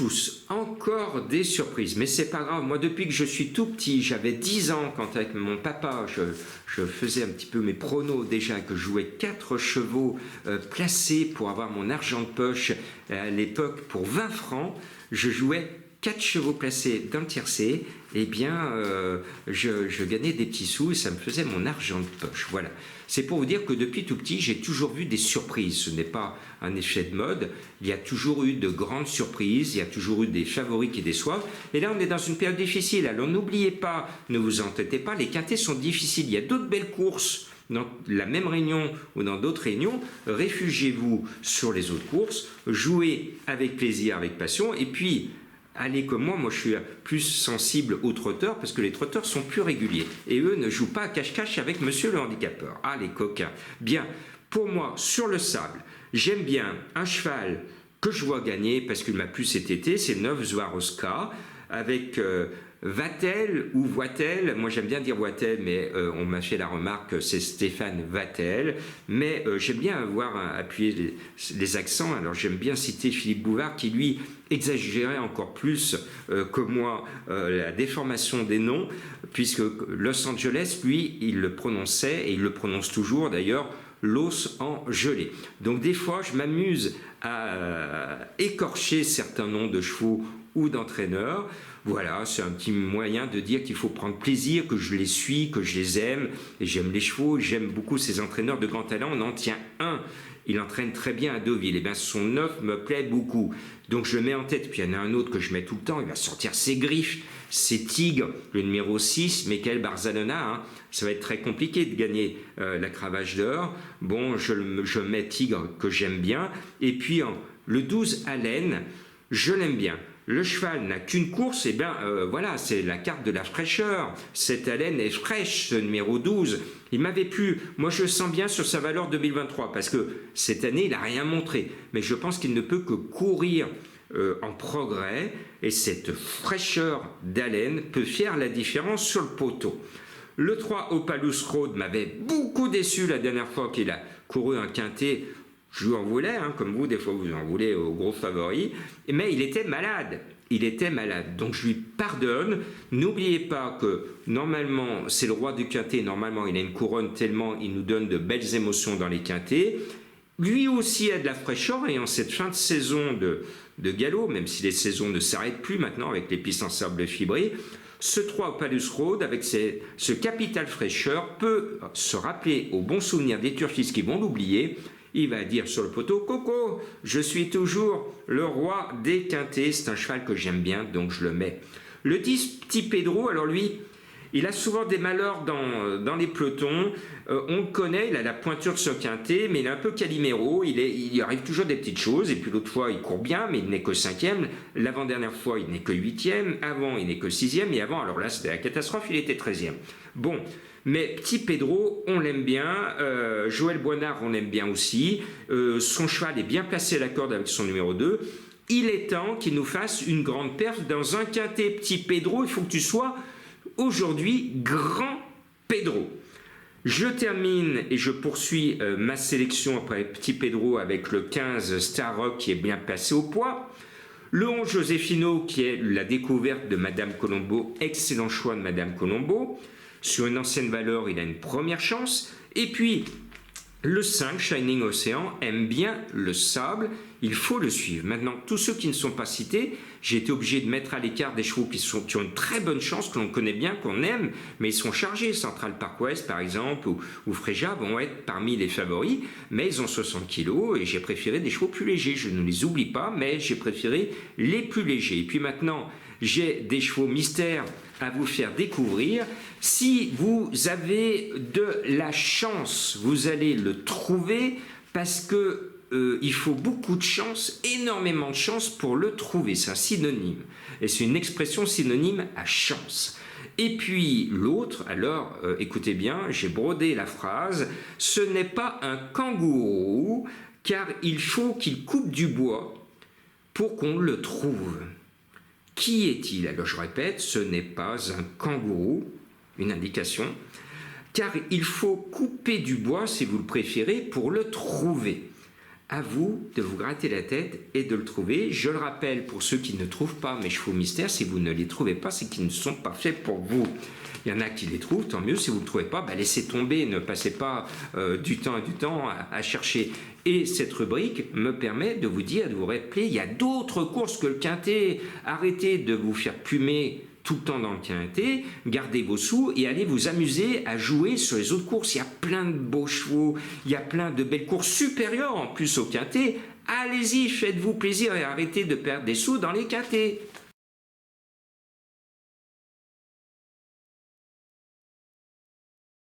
tous, encore des surprises, mais c'est pas grave. Moi, depuis que je suis tout petit, j'avais 10 ans, quand avec mon papa, je faisais un petit peu mes pronos déjà, que je jouais 4 chevaux placés pour avoir mon argent de poche à l'époque pour 20 francs. Je jouais 4 chevaux placés dans le tiercé, eh bien, je gagnais des petits sous et ça me faisait mon argent de poche. Voilà. C'est pour vous dire que depuis tout petit, j'ai toujours vu des surprises. Ce n'est pas un effet de mode. Il y a toujours eu de grandes surprises. Il y a toujours eu des favoris qui déçoivent. Et là, on est dans une période difficile. Alors, n'oubliez pas, ne vous entêtez pas, les quintets sont difficiles. Il y a d'autres belles courses dans la même réunion ou dans d'autres réunions. Réfugiez-vous sur les autres courses. Jouez avec plaisir, avec passion. Et puis, allez comme moi je suis plus sensible aux trotteurs parce que les trotteurs sont plus réguliers et eux ne jouent pas à cache-cache avec monsieur le handicapeur. Ah, les coquins. Bien, pour moi, sur le sable, j'aime bien un cheval que je vois gagner parce qu'il m'a plu cet été, c'est 9 Swarovska avec Vatel ou Voitel. Moi j'aime bien dire Voitel, mais on m'a fait la remarque que c'est Stéphane Vatel. Mais j'aime bien avoir appuyé les accents. Alors j'aime bien citer Philippe Bouvard qui lui exagérait encore plus que moi la déformation des noms, puisque Los Angeles, lui, il le prononçait, et il le prononce toujours d'ailleurs, Los en gelée. Donc des fois, je m'amuse à écorcher certains noms de chevaux ou d'entraîneurs. Voilà, c'est un petit moyen de dire qu'il faut prendre plaisir, que je les suis, que je les aime. Et j'aime les chevaux, j'aime beaucoup ces entraîneurs de grand talent. On en tient un. Il entraîne très bien à Deauville. Et bien son 9 me plaît beaucoup. Donc je le mets en tête. Puis il y en a un autre que je mets tout le temps. Il va sortir ses griffes, ses tigres. Le numéro 6, Michael Barzalona. Ça va être très compliqué de gagner la cravache d'or. Bon, je mets tigre que j'aime bien. Et puis le 12, Allen, je l'aime bien. Le cheval n'a qu'une course, et bien voilà, c'est la carte de la fraîcheur. Cette haleine est fraîche, ce numéro 12. Il m'avait plu. Moi, je le sens bien sur sa valeur 2023, parce que cette année, il n'a rien montré. Mais je pense qu'il ne peut que courir en progrès, et cette fraîcheur d'haleine peut faire la différence sur le poteau. Le 3, Opalus Road, m'avait beaucoup déçu la dernière fois qu'il a couru un quintet. Je lui en voulais, comme vous, des fois vous en voulez aux gros favoris, mais il était malade. Il était malade, donc je lui pardonne. N'oubliez pas que normalement, c'est le roi du quintet, normalement il a une couronne tellement il nous donne de belles émotions dans les quintets. Lui aussi a de la fraîcheur et en cette fin de saison de galop, même si les saisons ne s'arrêtent plus maintenant avec les pistes en sable fibré, ce 3 Opalus Road, avec ce capital fraîcheur, peut se rappeler aux bons souvenirs des turfistes qui vont l'oublier. Il va dire sur le poteau, Coco, je suis toujours le roi des quintets. C'est un cheval que j'aime bien, donc je le mets. Le 10, Petit Pedro, alors lui, il a souvent des malheurs dans les pelotons. On le connaît, il a la pointure de ce quintet, mais il est un peu Calimero. Il arrive toujours des petites choses. Et puis l'autre fois, il court bien, mais il n'est que 5e. L'avant-dernière fois, il n'est que 8e. Avant, il n'est que 6e. Et avant, alors là, c'était la catastrophe, il était 13e. Bon. Mais Petit Pedro, on l'aime bien. Joël Boinard, on l'aime bien aussi. Son cheval est bien placé à la corde avec son numéro 2. Il est temps qu'il nous fasse une grande perf dans un quintet. Petit Pedro, il faut que tu sois aujourd'hui grand Pedro. Je termine et je poursuis ma sélection après Petit Pedro avec le 15 Star Rock qui est bien placé au poids. Le 11 Josefino qui est la découverte de Madame Colombo. Excellent choix de Madame Colombo. Sur une ancienne valeur, il a une première chance. Et puis, le 5, Shining Ocean, aime bien le sable. Il faut le suivre. Maintenant, tous ceux qui ne sont pas cités, j'ai été obligé de mettre à l'écart des chevaux qui ont une très bonne chance, que l'on connaît bien, qu'on aime, mais ils sont chargés. Central Park West, par exemple, ou Freja vont être parmi les favoris, mais ils ont 60 kilos et j'ai préféré des chevaux plus légers. Je ne les oublie pas, mais j'ai préféré les plus légers. Et puis maintenant, j'ai des chevaux mystères à vous faire découvrir. Si vous avez de la chance, vous allez le trouver parce que il faut beaucoup de chance, énormément de chance pour le trouver. C'est un synonyme. Et c'est une expression synonyme à chance. Et puis l'autre, alors écoutez bien, j'ai brodé la phrase, ce n'est pas un kangourou, car il faut qu'il coupe du bois pour qu'on le trouve. Qui est-il? Alors je répète, ce n'est pas un kangourou, une indication, car il faut couper du bois, si vous le préférez, pour le trouver. à vous de vous gratter la tête et de le trouver. Je le rappelle pour ceux qui ne trouvent pas mes chevaux mystères, si vous ne les trouvez pas, c'est qu'ils ne sont pas faits pour vous. Il y en a qui les trouvent, tant mieux. Si vous ne le trouvez pas, laissez tomber, ne passez pas du temps à chercher. Et cette rubrique me permet de vous dire, de vous rappeler, il y a d'autres courses que le quintet. Arrêtez de vous faire plumer tout le temps dans le quintet, gardez vos sous et allez vous amuser à jouer sur les autres courses. Il y a plein de beaux chevaux, il y a plein de belles courses supérieures en plus au quintet. Allez-y, faites-vous plaisir et arrêtez de perdre des sous dans les quintets.